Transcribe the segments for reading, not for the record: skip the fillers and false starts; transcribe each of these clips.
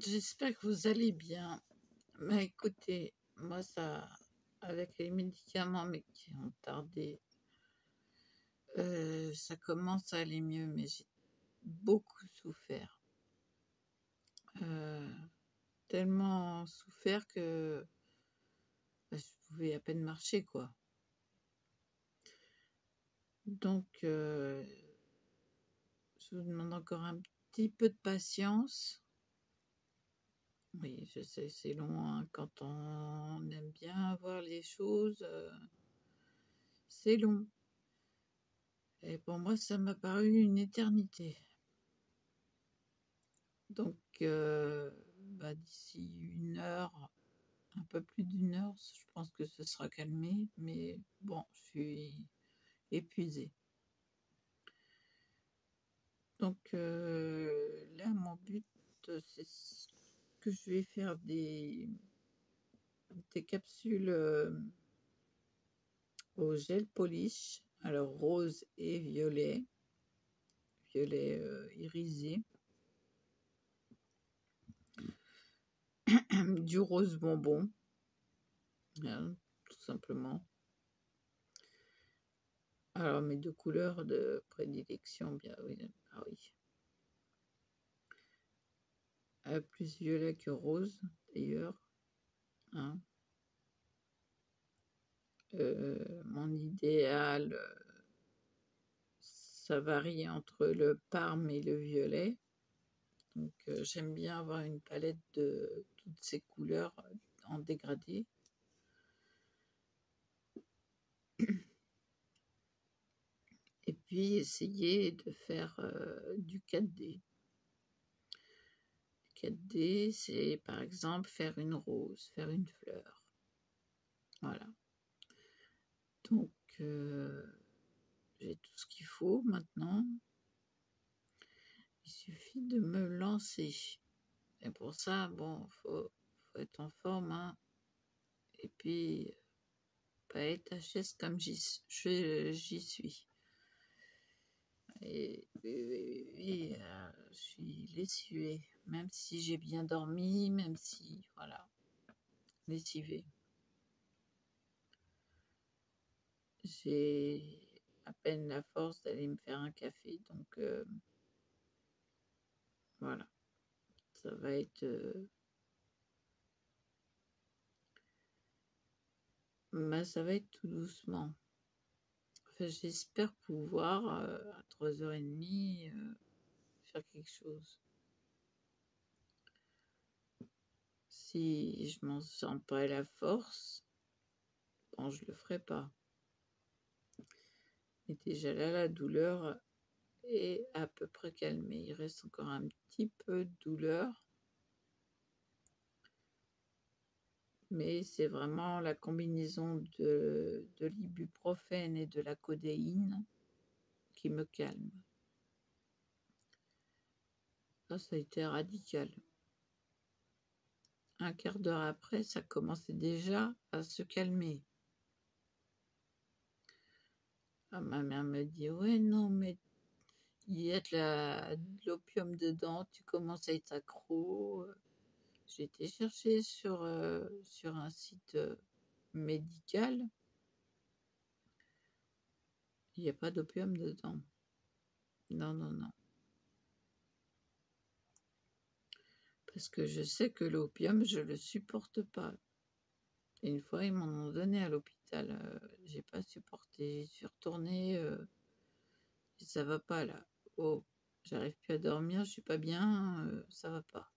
J'espère que vous allez bien. Mais écoutez, moi ça, avec les médicaments, mais qui ont tardé, ça commence à aller mieux, mais j'ai beaucoup souffert. Euh, Tellement souffert que je pouvais à peine marcher, quoi. Donc, je vous demande encore un petit peu de patience. Oui, je sais, c'est long, hein, quand on aime bien voir les choses, c'est long. Et pour moi, ça m'a paru une éternité. Donc, d'ici 1 heure, un peu plus d'1 heure, je pense que ce sera calmé. Mais bon, je suis épuisée. Donc, là, mon but, c'est que je vais faire des capsules au gel polish, alors rose et violet irisé, du rose bonbon, hein, tout simplement. Alors, mes 2 couleurs de prédilection, bien oui, ah oui, plus violet que rose d'ailleurs, hein. Mon idéal, ça varie entre le parme et le violet, donc j'aime bien avoir une palette de toutes ces couleurs en dégradé. Et puis essayer de faire, du 4D. 4D, c'est par exemple faire une rose, faire une fleur, voilà. Donc, j'ai tout ce qu'il faut maintenant. Il suffit de me lancer. Et pour ça, bon, faut être en forme, hein. Et puis, pas être HS comme j'y suis. Et je suis lessivée, même si j'ai bien dormi, même si, voilà, lessivée. J'ai à peine la force d'aller me faire un café, donc voilà, ça va être ça va être tout doucement. Enfin, j'espère pouvoir à 3h30 faire quelque chose. Si je m'en sens pas la force, bon, je le ferai pas. Mais déjà là, la douleur est à peu près calmée. Il reste encore un petit peu de douleur, mais c'est vraiment la combinaison de l'ibuprofène et de la codéine qui me calme. Ça a été radical. Un quart d'heure après, ça commençait déjà à se calmer. Ah, ma mère me dit: «Ouais, non, mais il y a de l'opium dedans, tu commences à être accro». J'ai été chercher sur un site médical, il n'y a pas d'opium dedans. Non, non, non. Parce que je sais que l'opium, je le supporte pas. Et une fois, ils m'en ont donné à l'hôpital, j'ai pas supporté. J'y suis retournée, ça va pas là. Oh, j'arrive plus à dormir, je suis pas bien, ça va pas.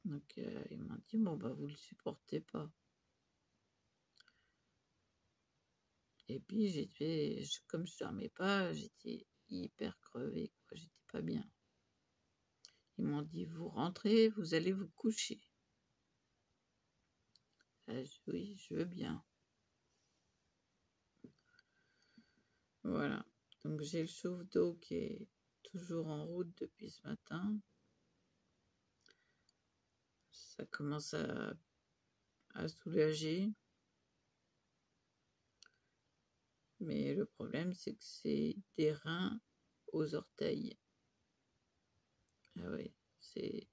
Donc ils m'ont dit: «Bon, bah, vous le supportez pas». Et puis comme je dormais pas, j'étais hyper crevée, quoi, j'étais pas bien. Ils m'ont dit: «Vous rentrez, vous allez vous coucher». Oui, je veux bien. Voilà, donc j'ai le chauffe-d'eau qui est toujours en route depuis ce matin. Ça commence à soulager. Mais le problème, c'est que c'est des reins aux orteils. Ah oui, c'est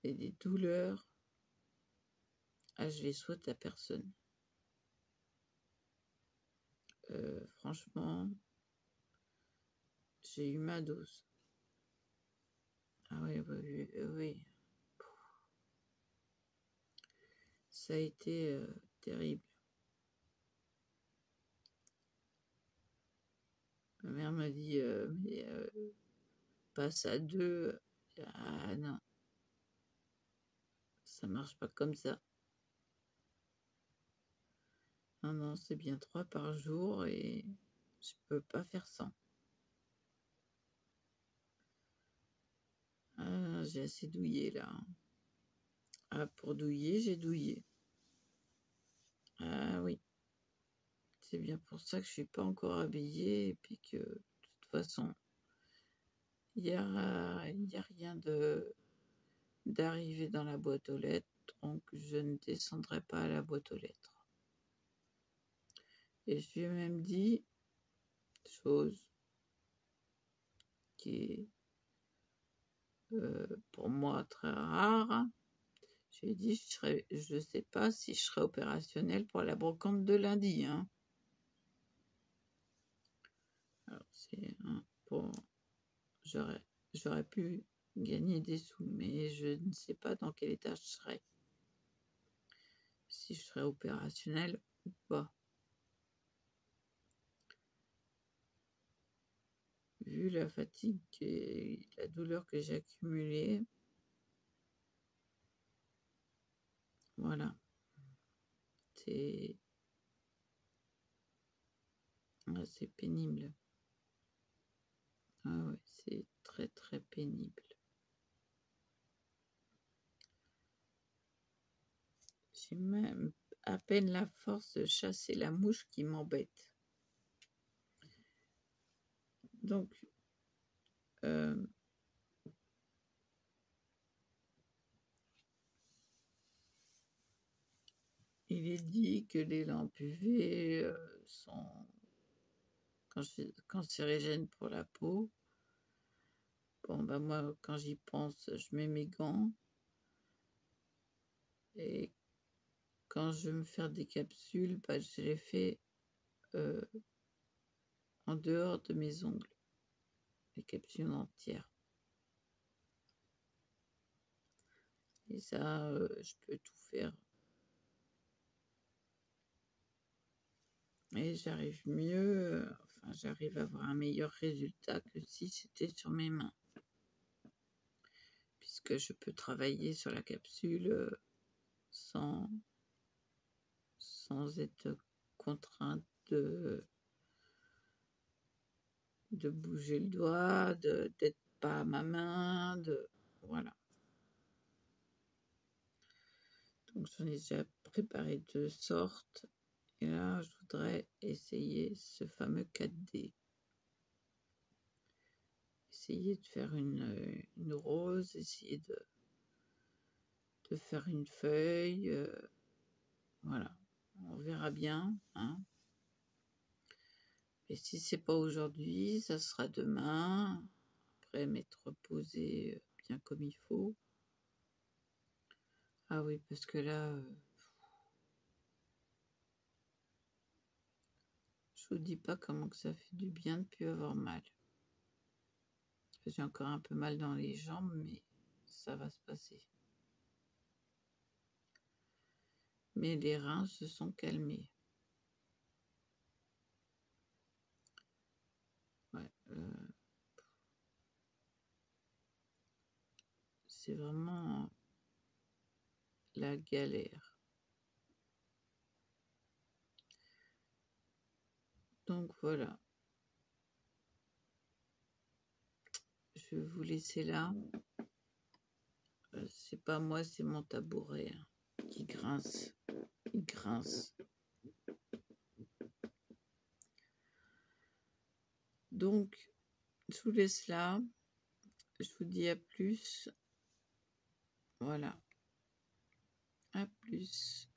des douleurs. Ah, je les souhaite à personne. Franchement, j'ai eu ma dose. Ah oui, oui, oui, oui. Ça a été terrible. Ma mère m'a dit, mais passe à 2. Ah non, ça marche pas comme ça. Non, non, c'est bien 3 par jour et je peux pas faire sans. Ah, j'ai assez douillé là. Ah, pour douiller, j'ai douillé. Ah oui, c'est bien pour ça que je suis pas encore habillée et puis que de toute façon, il y a rien d'arrivé dans la boîte aux lettres, donc je ne descendrai pas à la boîte aux lettres. Et je lui ai même dit, chose qui est pour moi très rare, je lui ai dit, je ne sais pas si je serai opérationnelle pour la brocante de lundi. Hein. Alors, c'est pour j'aurais pu gagner des sous, mais je ne sais pas dans quel état je serai. Si je serai opérationnelle ou pas. Vu la fatigue et la douleur que j'ai accumulée, voilà. C'est pénible. Ah ouais, c'est très très pénible. J'ai même à peine la force de chasser la mouche qui m'embête. Donc, il est dit que les lampes UV sont cancérigènes pour la peau. Bon, bah moi, quand j'y pense, je mets mes gants. Et quand je veux me faire des capsules, bah, je les fais en dehors de mes ongles. Les capsules entières. Et ça, je peux tout faire. Et j'arrive mieux, enfin, j'arrive à avoir un meilleur résultat que si c'était sur mes mains. Puisque je peux travailler sur la capsule sans être contrainte de bouger le doigt, d'être pas à ma main, voilà. Donc j'en ai déjà préparé 2 sortes. Et là, je voudrais essayer ce fameux 4D. Essayer de faire une rose, essayer de faire une feuille. Voilà, on verra bien. Hein. Et si c'est pas aujourd'hui, ça sera demain. Après m'être reposé bien comme il faut. Ah oui, parce que là, je vous dis pas comment que ça fait du bien de plus avoir mal. J'ai encore un peu mal dans les jambes, mais ça va se passer. Mais les reins se sont calmés. Ouais, c'est vraiment la galère. Donc voilà. Je vais vous laisser là. C'est pas moi, c'est mon tabouret qui grince. Il grince. Donc, je vous laisse là. Je vous dis à plus. Voilà. À plus.